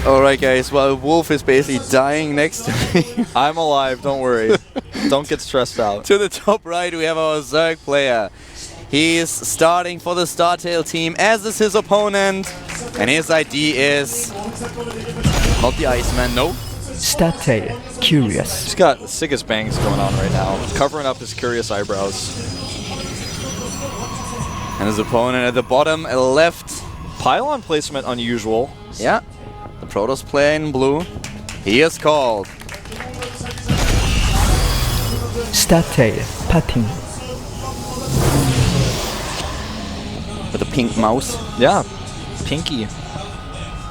Alright guys, well Wolf is basically dying next to me. I'm alive, don't worry. Don't get stressed out. To the top right we have our Zerg player. He is starting for the Startail team, as is his opponent. And his ID is... not the Iceman, no. Startail, Curious. He's got the sickest bangs going on right now, covering up his curious eyebrows. And his opponent at the bottom left. Pylon placement unusual. Yeah. The Protoss player in blue. He is called. Startail, Putting. With a pink mouse. Yeah. Pinky.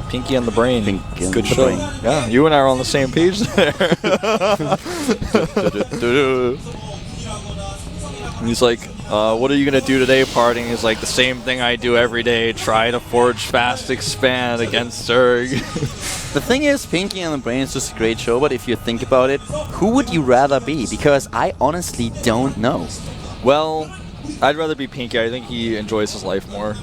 Pinky and the brain. Pinky and Good the show. brain. Yeah, you and I are on the same page there. And he's like, what are you going to do today, Parting? He's like, the same thing I do every day. Try to forge fast expand against Zerg. The thing is, Pinky and the Brain is just a great show, but if you think about it, who would you rather be? Because I honestly don't know. Well, I'd rather be Pinky. I think he enjoys his life more.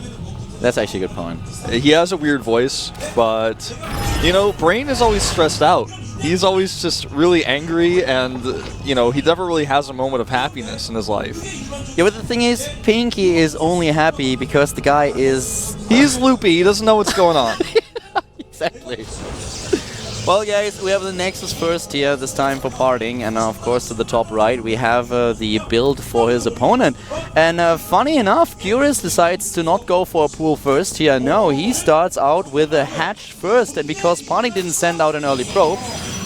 That's actually a good point. He has a weird voice, but, you know, Brain is always stressed out. He's always just really angry, and, you know, he never really has a moment of happiness in his life. Yeah, but the thing is, Pinky is only happy because the guy is... He's loopy. He doesn't know what's going on. Exactly. Well, guys, we have the Nexus first here, this time for Parting, and of course to the top right we have the build for his opponent. And funny enough, Curious decides to not go for a pool first here. No, he starts out with a hatch first, and because Parting didn't send out an early probe,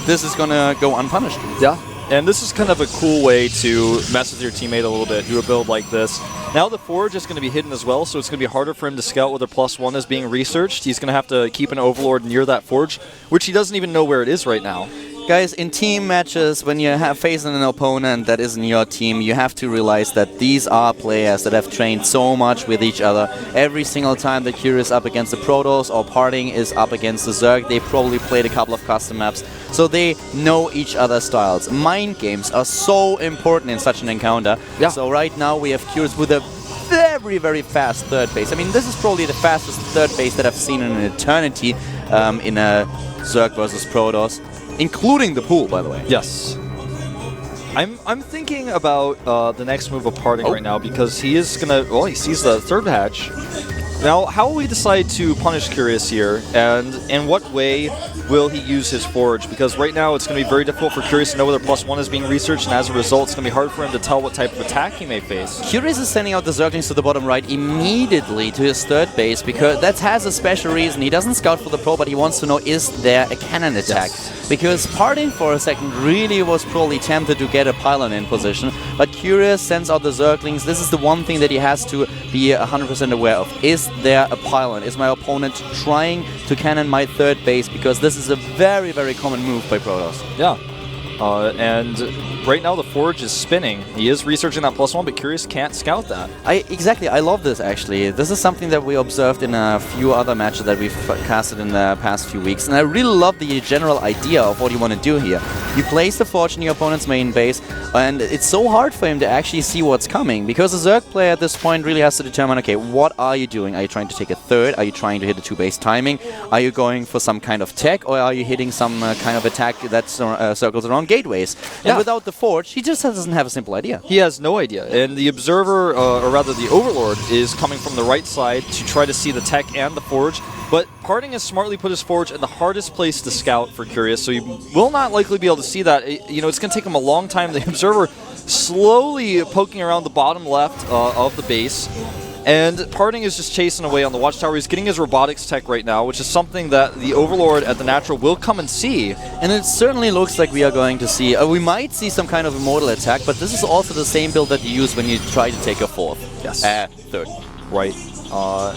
this is gonna go unpunished. Yeah. And this is kind of a cool way to mess with your teammate a little bit, do a build like this. Now the Forge is going to be hidden as well, so it's going to be harder for him to scout whether +1 is being researched. He's going to have to keep an Overlord near that Forge, which he doesn't even know where it is right now. Guys, in team matches, when you have facing an opponent that isn't your team, you have to realize that these are players that have trained so much with each other. Every single time that Curious up against the Protoss or Parting is up against the Zerg, they probably played a couple of custom maps, so they know each other's styles. Mind games are so important in such an encounter. Yeah. So right now we have Curious with a very, very fast third base. I mean, this is probably the fastest third base that I've seen in an eternity in a Zerg versus Protoss. Including the pool, by the way. Yes. I'm thinking about the next move of Parting right now, because he is gonna, well, he sees the third hatch. Now, how will we decide to punish Curious here, and in what way will he use his Forge? Because right now it's going to be very difficult for Curious to know whether +1 is being researched, and as a result it's going to be hard for him to tell what type of attack he may face. Curious is sending out the Zerglings to the bottom right immediately to his third base, because that has a special reason. He doesn't scout for the probe, but he wants to know, is there a cannon attack? Yes. Because Parting for a second really was probably tempted to get a pylon in position, but Curious sends out the Zerglings. This is the one thing that he has to be 100% aware of. Is there a pylon? Is my opponent trying to cannon my third base? Because this is a very, very common move by Protoss. Yeah. And right now the Forge is spinning. He is researching that +1, but Curious can't scout that. Exactly, I love this actually. This is something that we observed in a few other matches that we've casted in the past few weeks, and I really love the general idea of what you want to do here. You place the Forge in your opponent's main base, and it's so hard for him to actually see what's coming, because a Zerg player at this point really has to determine, okay, what are you doing? Are you trying to take a third? Are you trying to hit a 2-base timing? Are you going for some kind of tech, or are you hitting some kind of attack that circles around gateways? And without the Forge, he just doesn't have a simple idea. He has no idea. And the Observer, or rather the Overlord, is coming from the right side to try to see the tech and the Forge. But Parting has smartly put his Forge in the hardest place to scout for Curious, so he will not likely be able to see that. You know, it's going to take him a long time. The Observer slowly poking around the bottom left of the base. And Parting is just chasing away on the Watchtower. He's getting his robotics tech right now, which is something that the Overlord at the Natural will come and see. And it certainly looks like we are going to see, we might see some kind of immortal attack, but this is also the same build that you use when you try to take a fourth. Yes. Third. Right.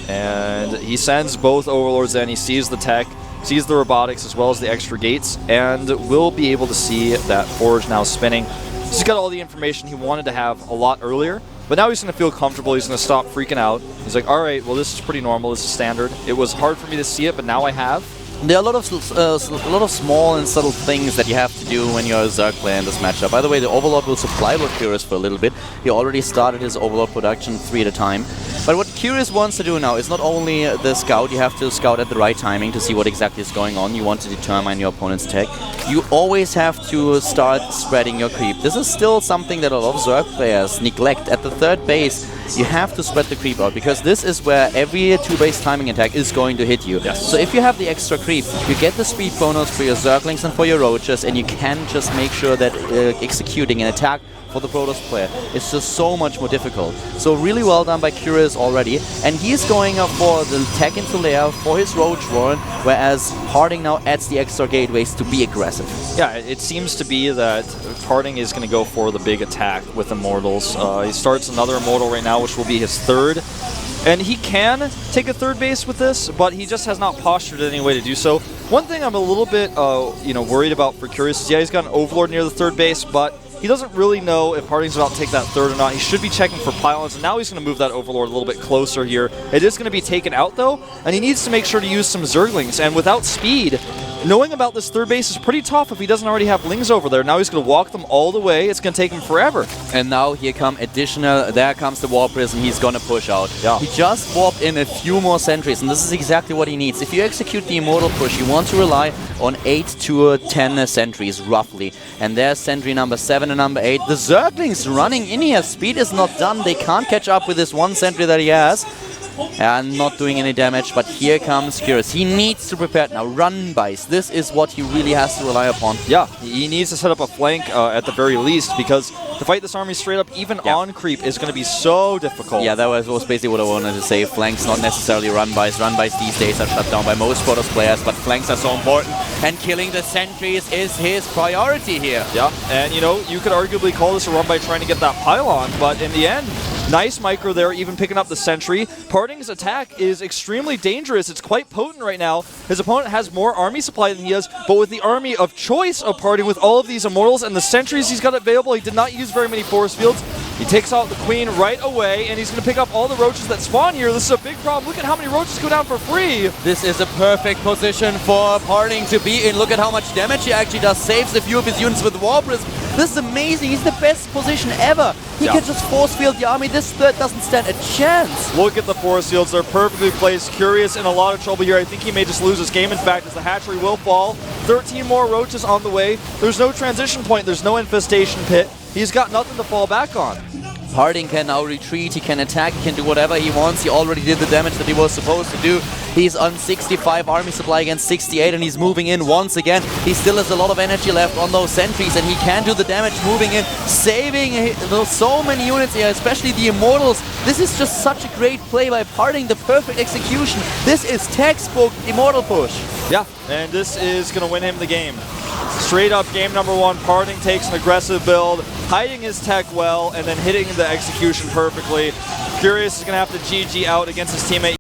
And he sends both Overlords in. He sees the tech, sees the robotics as well as the extra gates, and will be able to see that Forge now spinning. He's got all the information he wanted to have a lot earlier. But now he's going to feel comfortable. He's going to stop freaking out. He's like, all right, well, this is pretty normal. This is standard. It was hard for me to see it, but now I have. There are a lot of small and subtle things that you have to do when you're a Zerg player in this matchup. By the way, the Overlord will supply with Curious for a little bit. He already started his Overlord production 3 at a time. But what Curious wants to do now is not only the scout, you have to scout at the right timing to see what exactly is going on. You want to determine your opponent's tech. You always have to start spreading your creep. This is still something that a lot of Zerg players neglect. At the third base, you have to spread the creep out, because this is where every 2-base timing attack is going to hit you. Yes. So if you have the extra creep, you get the speed bonus for your Zerglings and for your Roaches, and you can just make sure that executing an attack for the Protoss player is just so much more difficult. So really well done by Curious already, and he's going up for the tech into layer for his Roach Warren, whereas Harding now adds the extra gateways to be aggressive. Yeah, it seems to be that Harding is going to go for the big attack with Immortals. He starts another Immortal right now, which will be his third. And he can take a third base with this, but he just has not postured in any way to do so. One thing I'm a little bit worried about for Curious is, yeah, he's got an Overlord near the third base, but he doesn't really know if Harding's about to take that third or not. He should be checking for pylons, and now he's going to move that Overlord a little bit closer here. It is going to be taken out, though, and he needs to make sure to use some Zerglings. And without speed, knowing about this third base is pretty tough if he doesn't already have Lings over there. Now he's going to walk them all the way. It's going to take him forever. And now here come additional, there comes the Warp Prism, he's going to push out. Yeah. He just warped in a few more sentries, and this is exactly what he needs. If you execute the Immortal push, you want to rely on 8 to 10 sentries, roughly. And there's sentry number 7 and number 8. The Zerglings running in here, speed is not done, they can't catch up with this one sentry that he has. And not doing any damage, but here comes Curious. He needs to prepare now. Run buys. This is what he really has to rely upon. Yeah, he needs to set up a flank at the very least, because to fight this army straight up, even on creep, is going to be so difficult. Yeah, that was basically what I wanted to say. Flanks, not necessarily run buys. Run buys these days are shut down by most Protoss players, but flanks are so important. And killing the sentries is his priority here. Yeah, and you know, you could arguably call this a run by trying to get that pylon, but in the end, nice micro there, even picking up the sentry. Parting's attack is extremely dangerous. It's quite potent right now. His opponent has more army supply than he does, but with the army of choice of Parting, with all of these Immortals and the sentries he's got available, he did not use very many force fields. He takes out the Queen right away, and he's going to pick up all the Roaches that spawn here. This is a big problem. Look at how many Roaches go down for free. This is a perfect position for Parting to be in. Look at how much damage he actually does. Saves a few of his units with Warp Prism. This is amazing. He's the best position ever. He can just force field the army. This third doesn't stand a chance. Look at the force fields. They're perfectly placed. Curious in a lot of trouble here. I think he may just lose his game, in fact, as the hatchery will fall. 13 more Roaches on the way. There's no transition point. There's no infestation pit. He's got nothing to fall back on. Harding can now retreat, he can attack, he can do whatever he wants. He already did the damage that he was supposed to do. He's on 65 army supply against 68, and he's moving in once again. He still has a lot of energy left on those sentries, and he can do the damage moving in, saving so many units here, especially the Immortals. This is just such a great play by Harding, the perfect execution. This is textbook Immortal push. Yeah, and this is going to win him the game. Straight up game number 1, Parting takes an aggressive build, hiding his tech well, and then hitting the execution perfectly. Curious is going to have to GG out against his teammate.